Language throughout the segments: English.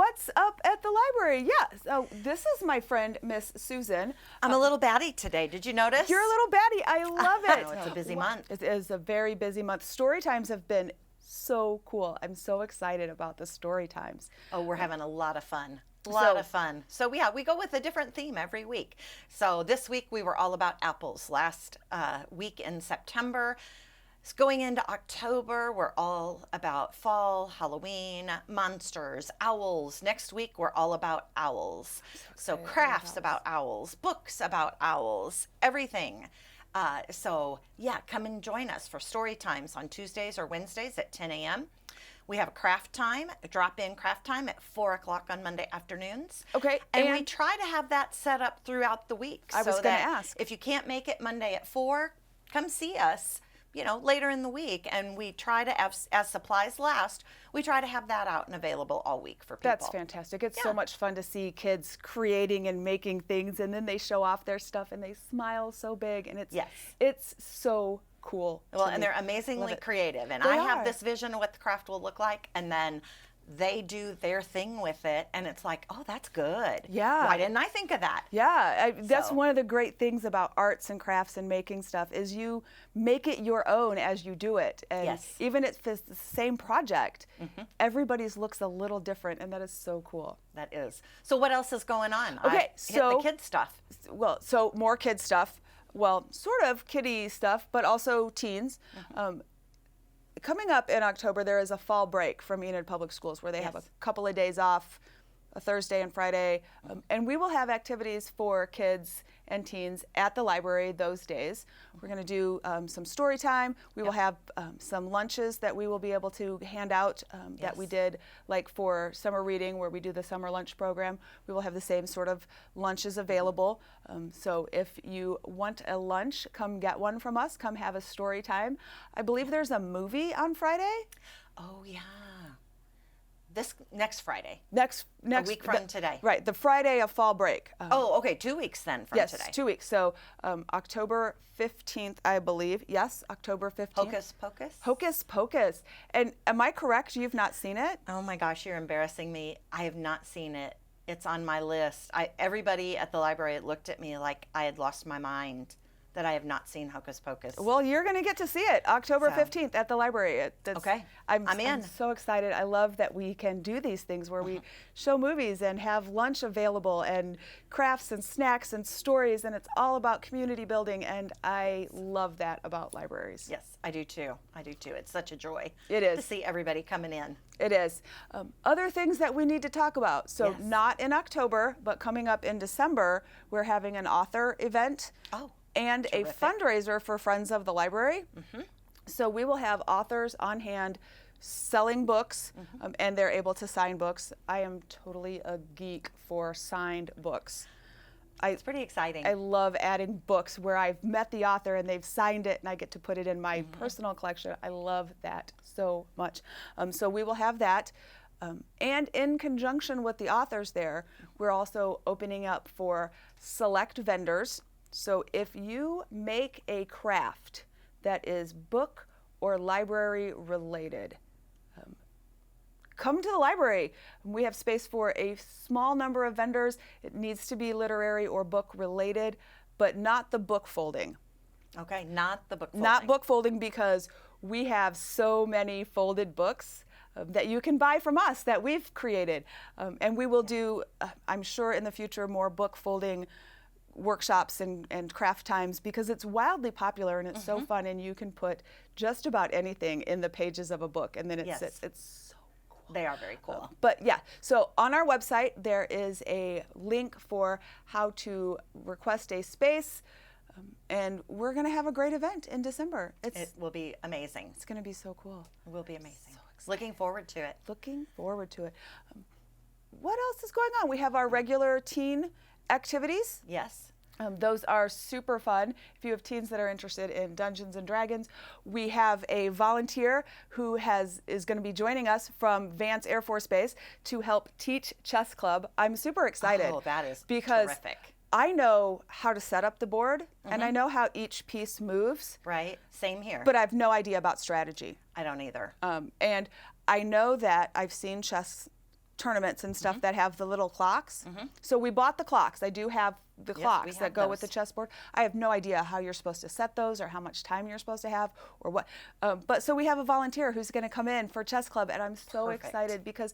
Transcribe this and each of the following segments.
what's up at the library? Yeah, so this is my friend, Miss Susan. I'm a little batty today. Did you notice? You're a little batty. I love it. It's a busy month. It is a very busy month. Story times have been so cool. I'm so excited about the story times. Oh, we're having a lot of fun. A lot of fun. So yeah, we go with a different theme every week. So this week we were all about apples. Last week in September, it's going into October, we're all about fall, Halloween, monsters, owls. Next week we're all about owls. So crafts about owls, books about owls, everything. So yeah, come and join us for story times on Tuesdays or Wednesdays at 10 a.m. We have a craft time, a drop-in craft time at 4 o'clock on Monday afternoons. Okay. And we try to have that set up throughout the week. I was going to ask. If you can't make it Monday at 4, come see us, later in the week. And we try to, as supplies last, we try to have that out and available all week for people. That's fantastic. It's so much fun to see kids creating and making things, and then they show off their stuff and they smile so big, and it's so cool. Well, and they're amazingly creative. And I have this vision of what the craft will look like, and then they do their thing with it, and it's like, oh, that's good. Yeah. Why didn't I think of that? Yeah, that's one of the great things about arts and crafts and making stuff is you make it your own as you do it. And even if it's the same project, everybody's looks a little different, and that is so cool. That is. So what else is going on? Okay, so hit the kid stuff. Well, so more kid stuff. Well, sort of kiddie stuff, but also teens. Coming up in October, there is a fall break from Enid Public Schools where they have a couple of days off, a Thursday and Friday, and we will have activities for kids and teens at the library those days. We're going to do some story time. We will have some lunches that we will be able to hand out that we did like for summer reading where we do the summer lunch program. We will have the same sort of lunches available. So if you want a lunch, come get one from us. Come have a story time. I believe there's a movie on Friday. Oh, yeah. This next Friday. Next a week from today. Right, the Friday of fall break. okay, 2 weeks then from today. Yes, 2 weeks. So October 15th, I believe. Yes, October 15th. Hocus Pocus? Hocus Pocus. And am I correct? You've not seen it? Oh my gosh, you're embarrassing me. I have not seen it. It's on my list. Everybody at the library looked at me like I had lost my mind that I have not seen Hocus Pocus. Well, you're going to get to see it October 15th at the library. Okay. I'm in. I'm so excited. I love that we can do these things where we show movies and have lunch available and crafts and snacks and stories, and it's all about community building, and I love that about libraries. Yes, I do too. I do too. It's such a joy. It is. To see everybody coming in. It is. Other things that we need to talk about. So not in October, but coming up in December, we're having an author event. Oh. And a fundraiser for Friends of the Library. So we will have authors on hand selling books, and they're able to sign books. I am totally a geek for signed books. It's pretty exciting. I love adding books where I've met the author and they've signed it and I get to put it in my personal collection. I love that so much. So we will have that. And in conjunction with the authors there, we're also opening up for select vendors. So if you make a craft that is book or library related, come to the library. We have space for a small number of vendors. It needs to be literary or book related, but not the book folding. Okay, not the book folding. Not book folding, because we have so many folded books that you can buy from us that we've created. And we will do, I'm sure in the future, more book folding workshops and craft times, because it's wildly popular and it's so fun, and you can put just about anything in the pages of a book, and then it sits. It's so cool. They are very cool. But yeah, so on our website there is a link for how to request a space, and we're going to have a great event in December. It will be amazing. It's going to be so cool. It will be amazing. So looking forward to it. Looking forward to it. What else is going on? We have our regular teen activities. Yes. Those are super fun. If you have teens that are interested in Dungeons and Dragons, we have a volunteer who is going to be joining us from Vance Air Force Base to help teach chess club. I'm super excited. Oh, that is because terrific. I know how to set up the board, and I know how each piece moves. Right. Same here. But I have no idea about strategy. I don't either. And I know that I've seen chess tournaments and stuff that have the little clocks. So we bought the clocks. I do have the clocks have that go with the those. chessboard. I have no idea how you're supposed to set those or how much time you're supposed to have or what. But so we have a volunteer who's going to come in for chess club, and I'm so Perfect. excited because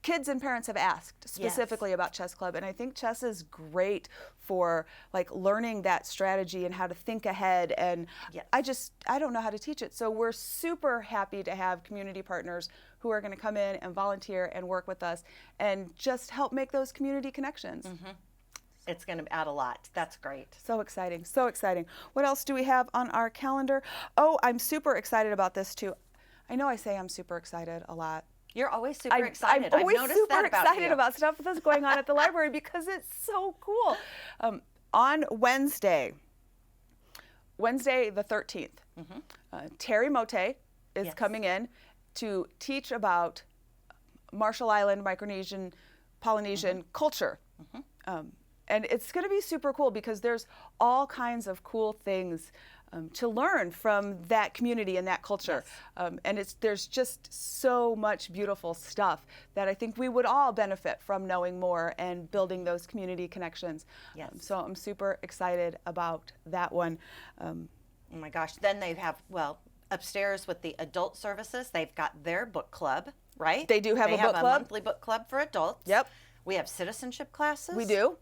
kids and parents have asked specifically about chess club, and I think chess is great for like learning that strategy and how to think ahead, and Yes. I don't know how to teach it. So we're super happy to have community partners who are going to come in and volunteer and work with us and just help make those community connections. It's going to add a lot. That's great. So exciting, so exciting. What else do we have on our calendar? Oh, I'm super excited about this too. I know I say I'm super excited a lot. You're always super excited. I'm always I've noticed super that about excited you. about stuff that's going on at the library because it's so cool. On Wednesday the 13th, Terry Mote is Yes. coming in to teach about Marshall Island, Micronesian, Polynesian culture. And it's going to be super cool because there's all kinds of cool things to learn from that community and that culture. And there's just so much beautiful stuff that I think we would all benefit from knowing more and building those community connections. Yes. So I'm super excited about that one. Oh my gosh. Then they have, well, upstairs with the adult services, they've got their book club, right? They do have they a book club. monthly book club for adults. Yep. We have citizenship classes. We do.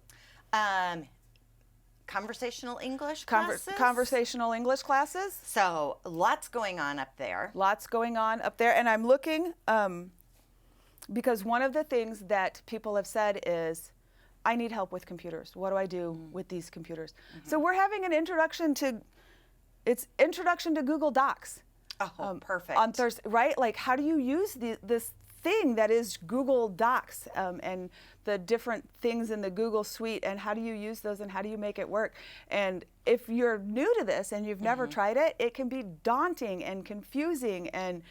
Conversational English classes. Conversational English classes. So lots going on up there. Lots going on up there. And I'm looking because one of the things that people have said is, I need help with computers. What do I do with these computers? So we're having an introduction to Google Docs. Oh, perfect. On Thursday, right? Like, how do you use this thing that is Google Docs and the different things in the Google suite, and how do you use those and how do you make it work? And if you're new to this and you've never tried it, it can be daunting and confusing, and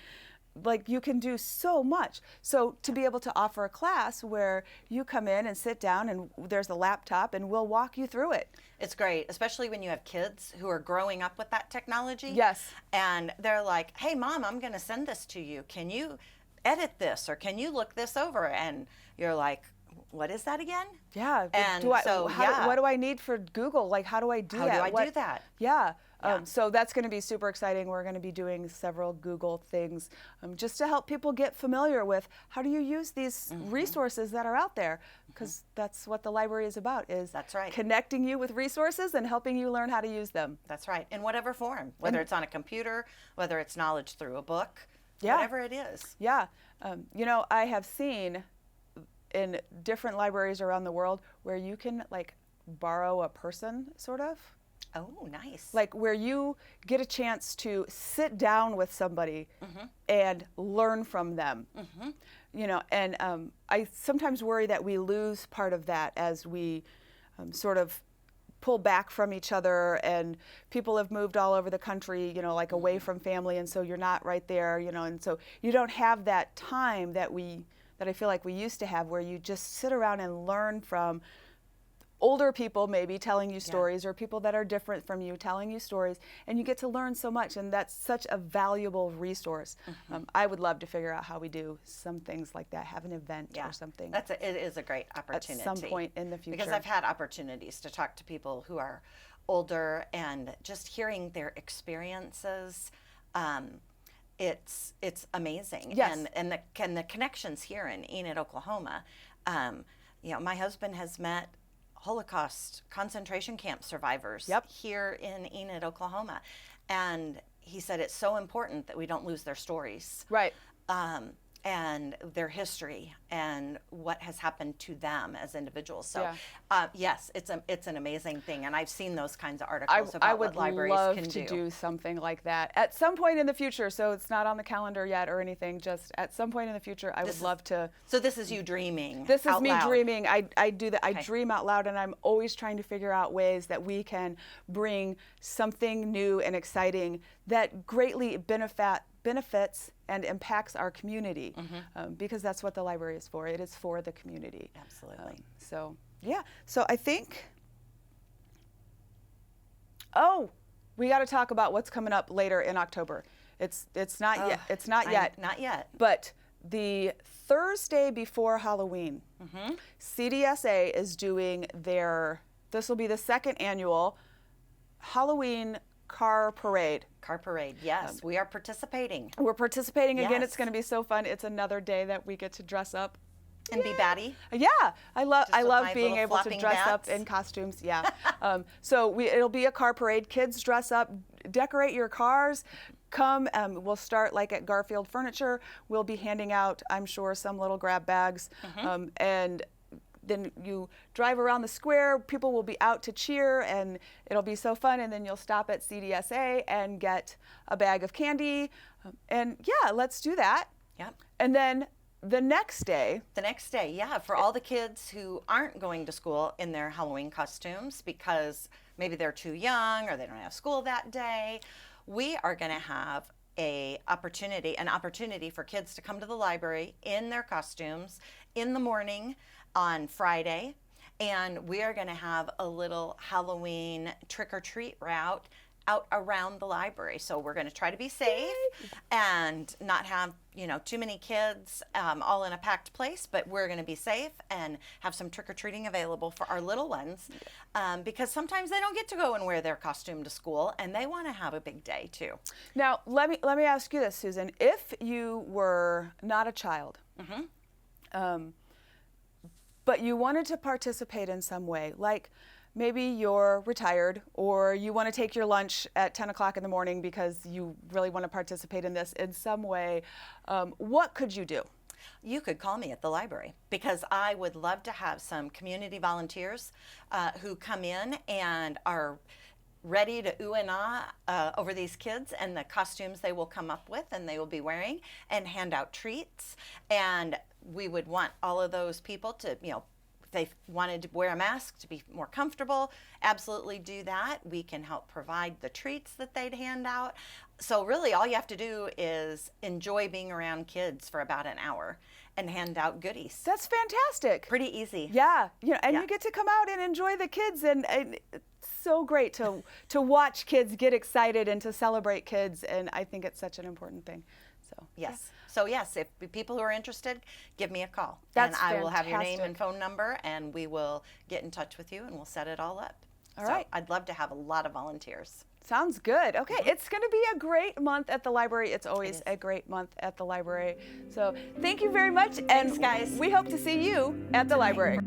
like you can do so much. So to be able to offer a class where you come in and sit down and there's a laptop and we'll walk you through it. It's great, especially when you have kids who are growing up with that technology. Yes. And they're like, hey, Mom, I'm going to send this to you. Can you edit this or can you look this over? And you're like, what is that again? Yeah. And what do I need for Google? Like, how do I do that? How do I do that? Yeah. Yeah. So that's going to be super exciting. We're going to be doing several Google things just to help people get familiar with how do you use these resources that are out there, because that's what the library is about, is That's right. connecting you with resources and helping you learn how to use them. That's right. In whatever form, whether it's on a computer, whether it's knowledge through a book, Yeah. whatever it is. Yeah. You know, I have seen in different libraries around the world where you can like borrow a person, sort of. Oh, nice. Like where you get a chance to sit down with somebody and learn from them. You know, and I sometimes worry that we lose part of that as we sort of pull back from each other, and people have moved all over the country, you know, like away from family, and so you're not right there, you know, and so you don't have that time that I feel like we used to have, where you just sit around and learn from older people maybe telling you stories, or people that are different from you telling you stories, and you get to learn so much, and that's such a valuable resource. I would love to figure out how we do some things like that, have an event or something. It is a great opportunity. At some point in the future. Because I've had opportunities to talk to people who are older, and just hearing their experiences, it's amazing. Yes. And the connections here in Enid, Oklahoma. You know, my husband has met Holocaust concentration camp survivors here in Enid, Oklahoma. And he said it's so important that we don't lose their stories. Right. And their history and what has happened to them as individuals. So, yes, it's an amazing thing. And I've seen those kinds of articles about what libraries I would can love to do something like that at some point in the future. So it's not on the calendar yet or anything. Just at some point in the future, I would love to. So this is you dreaming. This is out me loud. dreaming. I do that. I dream out loud, and I'm always trying to figure out ways that we can bring something new and exciting that greatly benefits and impacts our community, because that's what the library is for. It is for the community. Absolutely. So I think, we got to talk about what's coming up later in October. It's not yet. It's not yet. Not yet. But the Thursday before Halloween, CDSA is doing this will be the second annual Halloween car parade. Car parade, yes. We are participating. We're participating again. Yes. It's going to be so fun. It's another day that we get to dress up. And be batty. Yeah, I love my being little able to flopping dress up bats. in costumes. Yeah. So it'll be a car parade. Kids dress up, decorate your cars. Come, we'll start like at Garfield Furniture. We'll be handing out, I'm sure, some little grab bags, and then you drive around the square. People will be out to cheer, and it'll be so fun. And then you'll stop at CDSA and get a bag of candy. And yeah, let's do that. Yep. And then the next day, yeah, for all the kids who aren't going to school in their Halloween costumes because maybe they're too young or they don't have school that day, we are going to have an opportunity for kids to come to the library in their costumes in the morning on Friday, and we are going to have a little Halloween trick-or-treat route out around the library. So we're going to try to be safe and not have, too many kids all in a packed place, but we're going to be safe and have some trick-or-treating available for our little ones because sometimes they don't get to go and wear their costume to school, and they want to have a big day too. Now, let me ask you this, Susan. If you were not a child, but you wanted to participate in some way, like maybe you're retired or you want to take your lunch at 10 o'clock in the morning because you really want to participate in this in some way, what could you do? You could call me at the library because I would love to have some community volunteers who come in and are ready to ooh and ah over these kids and the costumes they will come up with and they will be wearing and hand out treats. And we would want all of those people to, if they wanted to wear a mask to be more comfortable, absolutely do that. We can help provide the treats that they'd hand out. So really all you have to do is enjoy being around kids for about an hour and hand out goodies. That's fantastic. Pretty easy. Yeah, and you get to come out and enjoy the kids, and it's so great to watch kids get excited and to celebrate kids, and I think it's such an important thing. So yes. Yeah. So yes, if people who are interested, give me a call. That's and I will have your name fantastic. and phone number, and we will get in touch with you, and we'll set it all up. All right. I'd love to have a lot of volunteers. Sounds good. Okay, it's going to be a great month at the library. It's always a great month at the library. So thank you very much. Thanks, guys. We hope to see you at the library.